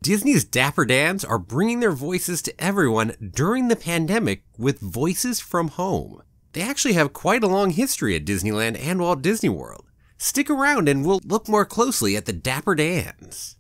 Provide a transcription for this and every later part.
Disney's Dapper Dans are bringing their voices to everyone during the pandemic with Voices from Home. They actually have quite a long history at Disneyland and Walt Disney World. Stick around and we'll look more closely at the Dapper Dans.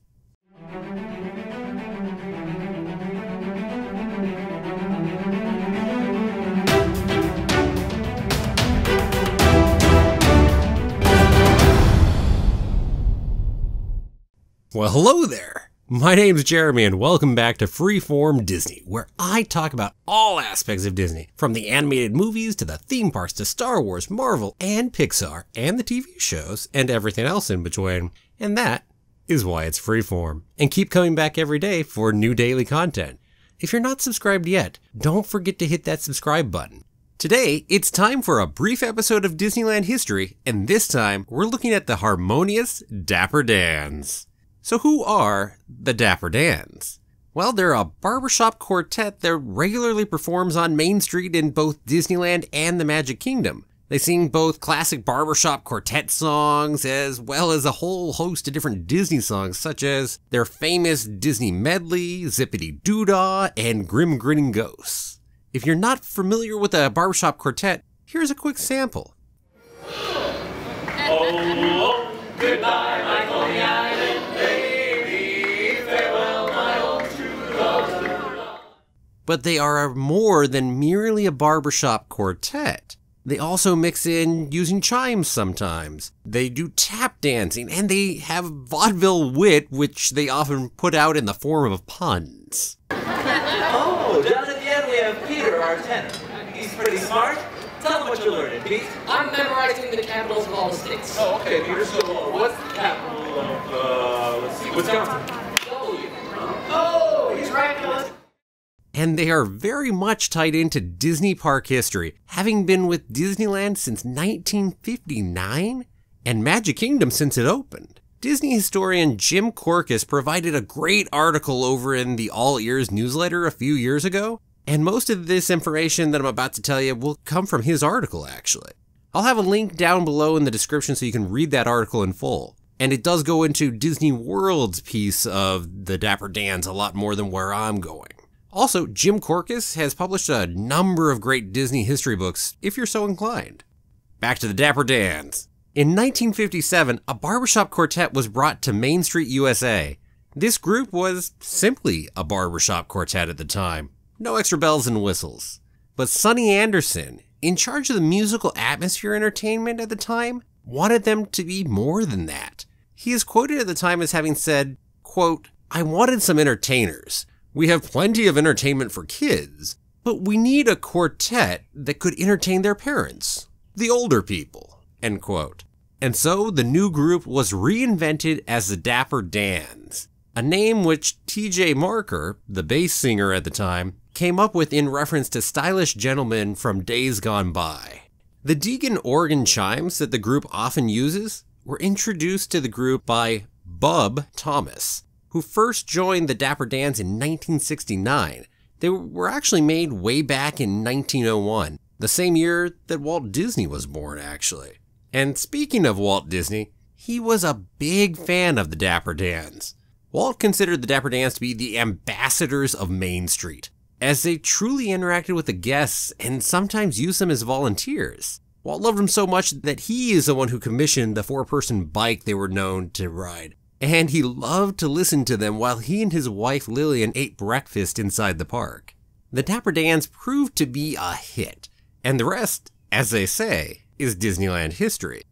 Well, hello there! My name's Jeremy and welcome back to Freeform Disney, where I talk about all aspects of Disney, from the animated movies to the theme parks to Star Wars, Marvel, and Pixar, and the TV shows, and everything else in between. And that is why it's Freeform. And keep coming back every day for new daily content. If you're not subscribed yet, don't forget to hit that subscribe button. Today, it's time for a brief episode of Disneyland History, and this time, we're looking at the harmonious Dapper Dans. So who are the Dapper Dans? Well, they're a barbershop quartet that regularly performs on Main Street in both Disneyland and the Magic Kingdom. They sing both classic barbershop quartet songs as well as a whole host of different Disney songs, such as their famous Disney medley, Zippity Doo-Dah, and Grim Grinning Ghosts. If you're not familiar with a barbershop quartet, here's a quick sample. Oh, goodbye, my Coney Island baby. Farewell, my old true love. But they are more than merely a barbershop quartet. They also mix in using chimes sometimes. They do tap dancing, and they have vaudeville wit, which they often put out in the form of puns. Oh, down at the end we have Peter, our tenor. He's pretty smart. Tell him what you're learning, Pete. I'm memorizing the capitals of all the states. Oh, okay, Peter. So, what's the capital of, let's see, Wisconsin? W. Oh, he's right, Dylan. And they are very much tied into Disney park history, having been with Disneyland since 1959 and Magic Kingdom since it opened. Disney historian Jim Korkis provided a great article over in the All Ears newsletter a few years ago, and most of this information that I'm about to tell you will come from his article, actually. I'll have a link down below in the description so you can read that article in full. And it does go into Disney World's piece of the Dapper Dans a lot more than where I'm going. Also, Jim Korkis has published a number of great Disney history books, if you're so inclined. Back to the Dapper Dans. In 1957, a barbershop quartet was brought to Main Street, USA. This group was simply a barbershop quartet at the time. No extra bells and whistles. But Sonny Anderson, in charge of the musical atmosphere entertainment at the time, wanted them to be more than that. He is quoted at the time as having said, quote, "I wanted some entertainers. We have plenty of entertainment for kids, but we need a quartet that could entertain their parents, the older people," end quote. And so the new group was reinvented as the Dapper Dans, a name which T.J. Marker, the bass singer at the time, came up with in reference to stylish gentlemen from days gone by. The Deegan organ chimes that the group often uses were introduced to the group by Bub Thomas, who first joined the Dapper Dans in 1969. They were actually made way back in 1901, the same year that Walt Disney was born, actually. And speaking of Walt Disney, he was a big fan of the Dapper Dans. Walt considered the Dapper Dans to be the ambassadors of Main Street, as they truly interacted with the guests and sometimes used them as volunteers. Walt loved them so much that he is the one who commissioned the 4-person bike they were known to ride. And he loved to listen to them while he and his wife Lillian ate breakfast inside the park. The Dapper Dans proved to be a hit, and the rest, as they say, is Disneyland history.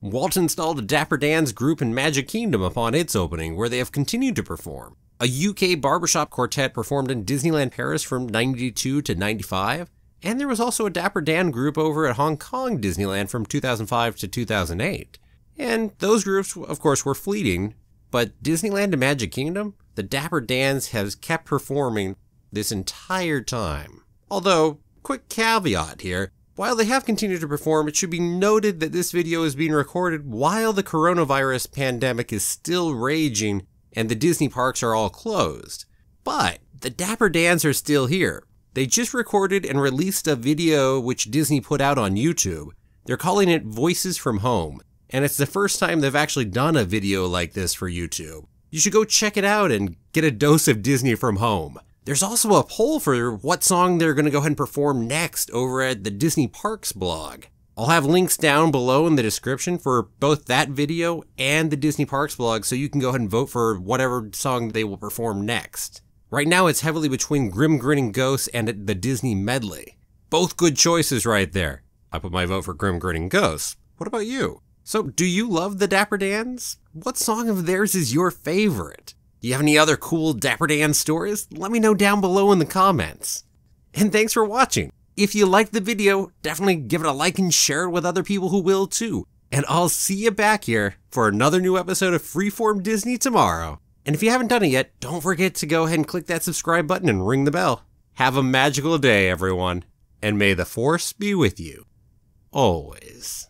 Walt installed a Dapper Dans group in Magic Kingdom upon its opening, where they have continued to perform. A UK barbershop quartet performed in Disneyland Paris from 92 to 95, and there was also a Dapper Dan group over at Hong Kong Disneyland from 2005 to 2008. And those groups, of course, were fleeting, but Disneyland and Magic Kingdom, the Dapper Dans has kept performing this entire time. Although, quick caveat here, while they have continued to perform, it should be noted that this video is being recorded while the coronavirus pandemic is still raging and the Disney parks are all closed. But the Dapper Dans are still here. They just recorded and released a video which Disney put out on YouTube. They're calling it Voices from Home, and it's the first time they've actually done a video like this for YouTube. You should go check it out and get a dose of Disney from home. There's also a poll for what song they're going to go ahead and perform next over at the Disney Parks blog. I'll have links down below in the description for both that video and the Disney Parks blog, so you can go ahead and vote for whatever song they will perform next. Right now it's heavily between Grim Grinning Ghosts and the Disney Medley. Both good choices right there. I put my vote for Grim Grinning Ghosts. What about you? So, do you love the Dapper Dans? What song of theirs is your favorite? Do you have any other cool Dapper Dan stories? Let me know down below in the comments. And thanks for watching. If you liked the video, definitely give it a like and share it with other people who will too. And I'll see you back here for another new episode of Freeform Disney tomorrow. And if you haven't done it yet, don't forget to go ahead and click that subscribe button and ring the bell. Have a magical day, everyone. And may the Force be with you. Always.